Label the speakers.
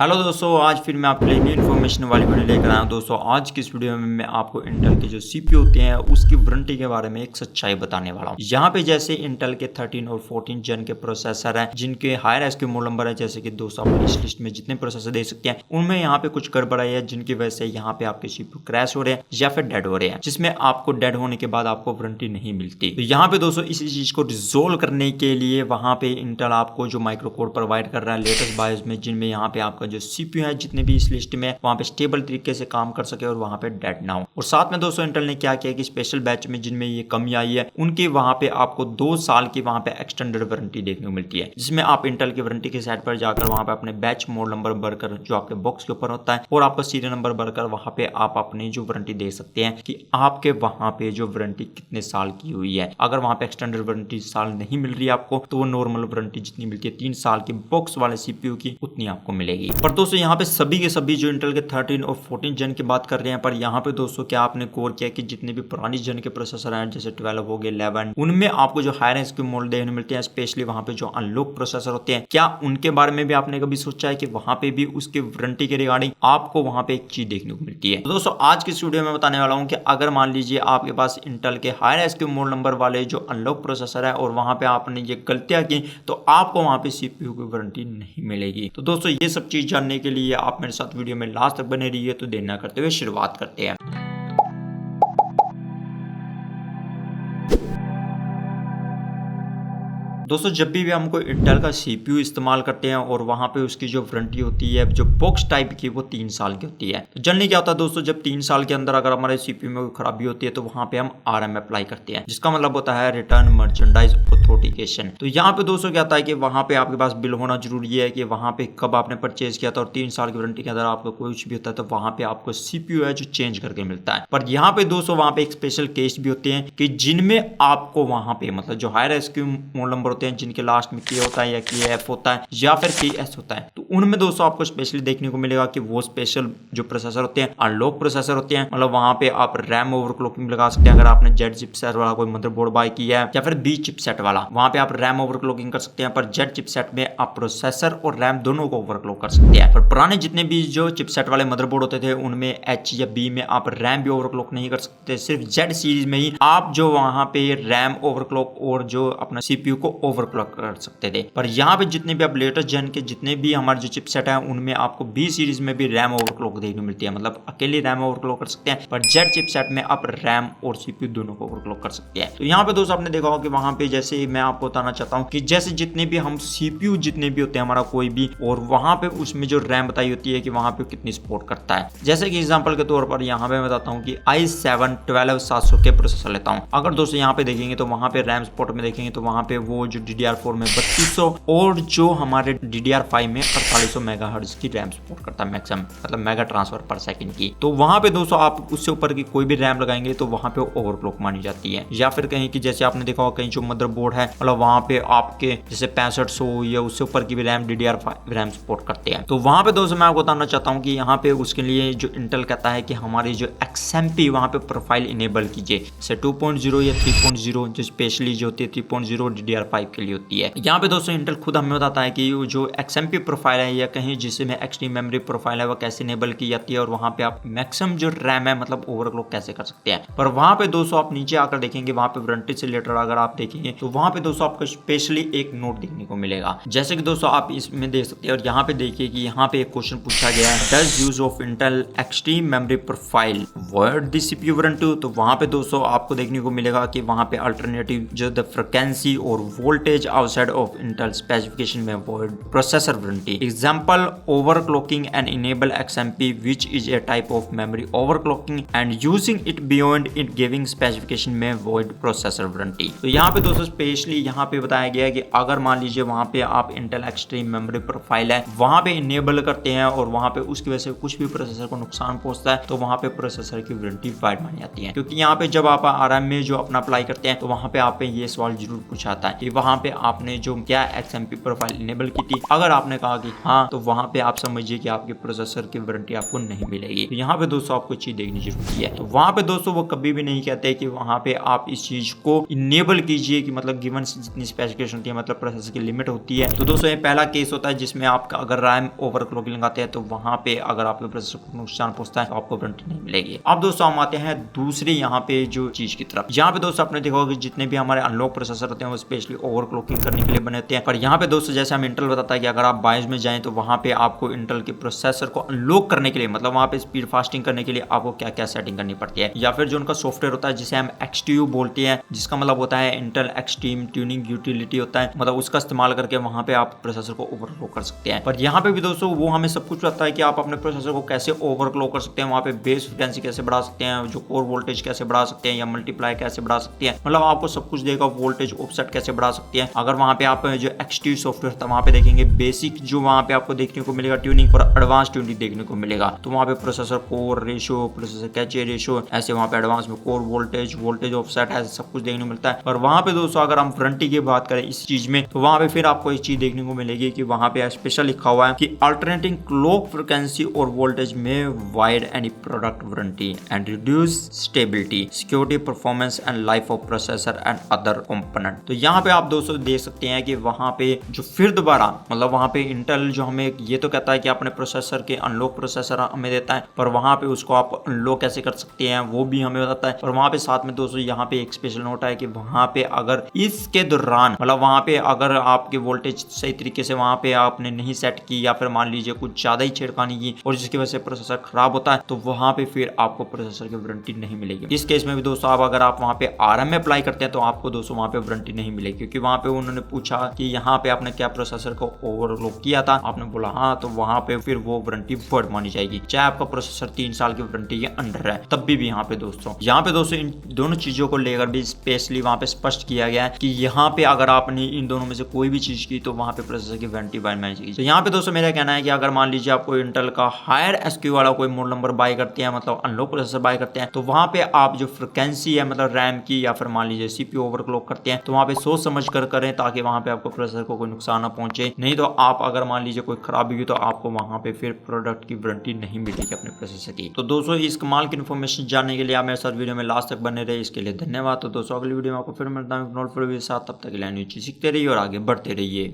Speaker 1: Hello दोस्तों, आज फिर मैं आपके लिए न्यू इन्फॉर्मेशन वाली वीडियो लेकर आया हूं। दोस्तों आज की इस वीडियो में मैं आपको इंटेल के जो सीपीयू होते हैं उसकी वारंटी के बारे में एक सच्चाई बताने वाला हूं। यहाँ पे जैसे इंटेल के 13 और 14 जन के प्रोसेसर हैं जिनके हायर एसक्यू मोड नंबर है, जैसे कि दोस्तों आप इस लिस्ट में जितने प्रोसेसर देख सकते हैं उनमें यहाँ पे कुछ गड़बड़ाई है जिनकी वजह से यहाँ पे आपके सीपीयू क्रैश हो रहे हैं या फिर डेड हो रहे हैं, जिसमें आपको डेड होने के बाद आपको वारंटी नहीं मिलती। तो यहाँ पे दोस्तों इसी चीज को रिजोल्व करने के लिए वहां पे इंटेल आपको जो माइक्रो कोड प्रोवाइड कर रहा है लेटेस्ट बायोस में, जिनमें यहाँ पे आपका जो सीपीयू है जितने भी इस लिस्ट में वहां पे स्टेबल तरीके से काम कर सके और वहां पे डेड ना हो। और साथ में दोस्तों इंटेल ने क्या किया कि स्पेशल बैच में जिनमें ये कमी आई है उनके वहां पे आपको 2 साल की वहां पे एक्सटेंडेड वारंटी देखने को मिलती है, जिसमें आप इंटेल की वारंटी के साइट पर जाकर वहां पे अपने बैच मोड नंबर भरकर जो आपके बॉक्स के ऊपर होता है और आपका सीरियल नंबर भरकर वहां पे आप अपनी जो वारंटी दे सकते हैं कि आपके वहां पे जो वारंटी कितने साल की हुई है। अगर वहां पे एक्सटेंडेड वारंटी साल नहीं मिल रही है आपको तो वो नॉर्मल वारंटी जितनी मिलती है 3 साल की बॉक्स वाले सीपीयू की उतनी आपको मिलेगी। पर दोस्तों यहाँ पे सभी के सभी जो इंटेल के 13 और 14 जन की बात कर रहे हैं, पर यहाँ पे दोस्तों क्या आपने कोर किया कि जितने भी पुरानी जन के प्रोसेसर हैं जैसे 12 हो गए 11 उनमें आपको जो हायर एसक्यू मोड देखने मिलते हैं, स्पेशली वहां पे जो अनलॉक प्रोसेसर होते हैं, क्या उनके बारे में भी आपने कभी सोचा है कि वहां पे भी उसके वारंटी के रिगार्डिंग आपको वहां पे एक चीज देखने को मिलती है। तो दोस्तों आज की इस वीडियो में बताने वाला हूं कि अगर मान लीजिए आपके पास इंटेल के हायर एसक्यू मोड नंबर वाले जो अनलॉक प्रोसेसर है और वहां पे आपने ये गलतियां की तो आपको वहां पे सीपीयू की वारंटी नहीं मिलेगी। तो दोस्तों ये सब चीज जानने के लिए आप मेरे साथ वीडियो में लास्ट तक बने रहिए। तो देर ना करते हुए शुरुआत करते हैं। दोस्तों जब भी हमको इंटेल का सीपीयू इस्तेमाल करते हैं और वहां पे उसकी जो वारंटी होती है जो बॉक्स टाइप की वो 3 साल की होती है। तो जनरली क्या होता है दोस्तों, जब 3 साल के अंदर अगर हमारे सीपीयू में कोई खराबी होती है तो वहां पे हम आरएम अप्लाई करते हैं, जिसका मतलब होता है रिटर्न मर्चेंडाइज ऑथेंटिकेशन। तो यहाँ पे दोस्तों क्या होता है कि वहां पे आपके पास बिल होना जरूरी है कि वहां पे कब आपने परचेज किया था, और 3 साल की वारंटी के अंदर आपको कुछ भी होता है तो वहां पे आपको सीपीयू है जो चेंज करके मिलता है। पर यहाँ पे दोस्तों वहां पे एक स्पेशल केस भी होते हैं कि जिनमें आपको वहां पे मतलब जो हायर एसक्यू मोड नंबर होते हैं जिनके लास्ट में के होता है या के एफ होता है या फिर के एस होता है, तो उनमें दोस्तों आपको स्पेशली देखने को मिलेगा कि वो स्पेशल जो प्रोसेसर होते हैं अनलॉक प्रोसेसर होते हैं। मतलब वहां पे आप रैम ओवरक्लॉकिंग लगा सकते हैं अगर आपने जेड चिपसेट वाला कोई मदरबोर्ड बाय किया है, या फिर बी चिपसेट वाला, वहां पे आप रैम ओवरक्लॉकिंग कर सकते हैं। पर जेड चिपसेट में आप प्रोसेसर और रैम दोनों को ओवरक्लॉक कर सकते हैं। पर पुराने जितने भी जो चिपसेट वाले मदरबोर्ड होते थे उनमें एच या बी में आप रैम भी ओवरक्लॉक नहीं कर सकते, सिर्फ जेड सीरीज में ही आप जो वहां पे रैम ओवरक्लॉक और जो अपना सीपीयू को ओवरक्लॉक कर सकते थे। पर यहाँ पे जितने भी आप लेटेस्ट जन के जितने भी हमारे जो चिपसेट है उनमें आपको बी सीरीज में भी रैम ओवरक्लॉक देखने मिलती है, मतलब अकेले रैम ओवरक्लॉक कर सकते हैं। पर जेड चिपसेट में आप रैम और सीपीयू दोनों को ओवरक्लॉक कर सकते हैं। तो यहाँ पे दोस्तों आपने देखा होगा कि वहां पे जैसे मैं आपको बताना चाहता हूँ कि जैसे जितने भी हम सीपीयू जितने भी होते हैं हमारा कोई भी, और वहां पे उसमें जो रैम बताई होती है कि वहां पे कितनी सपोर्ट करता है। जैसे कि एग्जांपल के तौर पर यहाँ पे बताता हूँ कि i7 12700 के प्रोसेसर लेता हूँ। अगर दोस्तों यहाँ पे देखेंगे तो वहां पे रैम सपोर्ट में देखेंगे तो वहां पे वो जो DDR4 में 3200 और जो हमारे DDR5 में 4800 मेगाहर्ट्ज की रैम सपोर्ट करता है मैक्सिमम, मतलब मेगा ट्रांसफर पर सेकंड की। तो वहां पे दोस्तों आप उससे ऊपर की कोई भी रैम लगाएंगे तो वहां पे ओवरक्लॉक मानी जाती है। या फिर कहीं की जैसे आपने देखा होगा कहीं जो मदरबोर्ड है मतलब वहां पे आपके जैसे 6500 या उससे ऊपर की भी रैम DDR5 रैम सपोर्ट करते हैं। तो वहां पे दोस्तों मैं आपको बताना चाहता हूँ कि यहाँ पे उसके लिए जो इंटेल कहता है कि हमारी जो XMP वहां पे प्रोफाइल इनेबल कीजिए, जैसे 2.0 या 3.0 जो स्पेशली जो होती है 3.0 DDR5 के लिए होती है। यहाँ पे दोस्तों इंटेल खुद हमें बताता है कि जो XMP प्रोफाइल है या कहीं जिसमें एक्सट्रीम मेमोरी प्रोफाइल है वो कैसे इनेबल की जाती है और वहां पे आप मैक्सिमम जो रैम है मतलब ओवरक्लॉक कैसे कर सकते हैं। पर वहां पे दोस्तों आप नीचे आकर देखेंगे वहां पे वारंटी से रिलेटेड अगर आप देखेंगे तो वहां पे दोस्तों आपको स्पेशली एक नोट देखने को मिलेगा, जैसे कि दोस्तों आप इसमें देख सकते हैं। और यहाँ पे देखिए कि यहाँ पे एक क्वेश्चन पूछा गया है, does use of Intel extreme memory profiled the CPU warranty. तो वहां पे दोस्तों आपको देखने को मिलेगा कि वहां पे अल्टरनेटिव जो द फ्रीक्वेंसी और voltage outside of Intel specification में void processor warranty. Example, overclocking and enable XMP, which is a type of memory overclocking and using it beyond it giving specification में void processor warranty। तो यहाँ पे दोस्तों specially यहाँ पे बताया गया है कि अगर मान लीजिए वहाँ पे आप Intel Extreme Memory Profile है वहाँ पे इनेबल करते हैं और वहाँ पे उसकी वजह से कुछ भी प्रोसेसर को नुकसान पहुंचता है तो वहाँ पे प्रोसेसर की वारंटी वाइड मानी जाती है। क्योंकि यहाँ पे जब आप आरएम में जो अपना अप्लाई करते हैं तो वहाँ पे आप ये सवाल जरूर पूछा आता है कि वहां पे आपने जो क्या XMP प्रोफाइल इनेबल की थी। अगर आपने कहा कि हाँ, तो वहां पे आप समझिए कि आपके प्रोसेसर की वारंटी आपको नहीं मिलेगी। तो यहाँ पे दोस्तों आपको चीज देखनी जरूरी है। तो वहां पे दोस्तों वो कभी भी नहीं कहते कि वहां पे आप इस चीज को इनेबल कीजिए कि मतलब गिवन जितनी स्पेसिफिकेशन होती है, मतलब प्रोसेसर की लिमिट होती है। तो दोस्तों ये पहला केस होता है जिसमें आपका अगर रैम ओवरक्लॉकिंग लगाते हैं तो वहां पे अगर आपके प्रोसेसर को नुकसान पहुंचता है तो आपको वारंटी नहीं मिलेगी। अब दोस्तों हम आते हैं दूसरी यहाँ पे जो चीज की तरफ। यहाँ पे दोस्तों आपने देखा होगा जितने भी हमारे अनलॉक प्रोसेसर होते हैं वो स्पेशली ओवरक्लॉकिंग करने के लिए बने होते हैं। पर यहाँ पे दोस्तों जैसे हम इंटेल बताता है कि अगर आप बायस में जाएं तो वहां पे आपको इंटेल के प्रोसेसर को अनलॉक करने के लिए, मतलब वहां पे स्पीड फास्टिंग करने के लिए आपको क्या क्या सेटिंग करनी पड़ती है, या फिर जो उनका सॉफ्टवेयर होता है जिसे हम XTU बोलते हैं, जिसका मतलब होता है इंटेल एक्सट्रीम ट्यूनिंग यूटिलिटी होता है, मतलब उसका इस्तेमाल करके वहां पे आप प्रोसेसर को ओवरक्लॉक कर सकते हैं। पर यहाँ पे भी दोस्तों वो हमें सब कुछ बताता है कि आप अपने प्रोसेसर को कैसे ओवरक्लॉक कर सकते हैं, वहां पे बेस फ्रीक्वेंसी कैसे बढ़ा सकते हैं, जो कोर वोल्टेज कैसे बढ़ा सकते हैं या मल्टीप्लाई कैसे बढ़ा सकते हैं, मतलब आपको सब कुछ देगा। वोल्टेज ऑफसेट कैसे बढ़ा सकते हैं। अगर वहां पे आप जो XTU सॉफ्टवेयर था वहां पे देखेंगे बेसिक जो वहां पे आपको देखने को मिलेगा ट्यूनिंग और एडवांस ट्यूनिंग देखने को मिलेगा। तो वहां पे processor core ratio, processor cache ratio, ऐसे वहां पे एडवांस में कोर वोल्टेज ऑफसेट ऐसे सब कुछ देखने को मिलता है। और वहां पे दोस्तों अगर हम वारंटी की बात करें इस चीज में तो वहां पे फिर आपको एक चीज देखने को मिलेगी कि वहां पे स्पेशल लिखा हुआ है कि अल्टरनेटिंग क्लॉक फ्रीक्वेंसी और वोल्टेज में wide any product warranty and reduce stability, security, performance and life of processor and other component. तो यहाँ पे आप दोस्तों देख सकते हैं कि वहां पे जो फिर दोबारा मतलब वहां पे इंटेल जो हमें ये तो कहता है कि अपने प्रोसेसर के अनलॉक प्रोसेसर हमें देता है, पर वहां पे उसको आप अनलॉक कैसे कर सकते हैं वो भी हमें बताता है। और वहां पे साथ में दोस्तों यहाँ पे एक स्पेशल नोट है कि वहां पे अगर इसके दौरान मतलब वहां पे अगर आपके वोल्टेज सही तरीके से वहां पे आपने नहीं सेट की या फिर मान लीजिए कुछ ज्यादा ही छेड़खानी की और जिसकी वजह से प्रोसेसर खराब होता है तो वहां पे फिर आपको प्रोसेसर की वारंटी नहीं मिलेगी। इस केस में भी दोस्तों अगर आप वहां पे RM अप्लाई करते हैं तो आपको दोस्तों वहां पे वारंटी नहीं मिलेगी, क्योंकि वहां पे उन्होंने पूछा कि यहाँ पे आपने क्या प्रोसेसर को ओवरक्लॉक किया था, आपने बोला हाँ, तो वहां पे फिर वो वारंटी वर्ड मानी जाएगी, चाहे आपका प्रोसेसर 3 साल की वारंटी के अंडर है तब भी यहाँ पे दोस्तों इन दोनों चीजों को लेकर भी स्पेशली वहां पे स्पष्ट किया गया है कि यहाँ पे अगर आपने इन दोनों में से कोई भी चीज की तो वहां पे प्रोसेसर की वारंटी बाय मानी जाएगी। तो यहाँ पे दोस्तों मेरा कहना है कि अगर मान लीजिए आपको इंटेल का हायर SKU वाला कोई मॉडल नंबर बाय करते हैं, मतलब अनलॉक प्रोसेसर बाय करते हैं, तो वहां पे आप जो फ्रिक्वेंसी है मतलब रैम की या फिर मान लीजिए CPU ओवरक्लॉक करते हैं तो वहां पे सोच समझ कर करें ताकि वहां पे आपको प्रोसेसर को कोई नुकसान ना पहुंचे। नहीं तो आप अगर मान लीजिए कोई खराबी हुई तो आपको वहां पे फिर प्रोडक्ट की वारंटी नहीं मिलेगी अपने प्रोसेसर की। तो दोस्तों इस कमाल की इन्फॉर्मेशन जानने के लिए आप मेरे साथ वीडियो में लास्ट तक बने रहे, इसके लिए धन्यवाद। तो दोस्तों अगली वीडियो में आपको फिर मिलता हूँ नोट वीडियो के साथ, तब तक के लिए सीखते रहिए और आगे बढ़ते रहिए।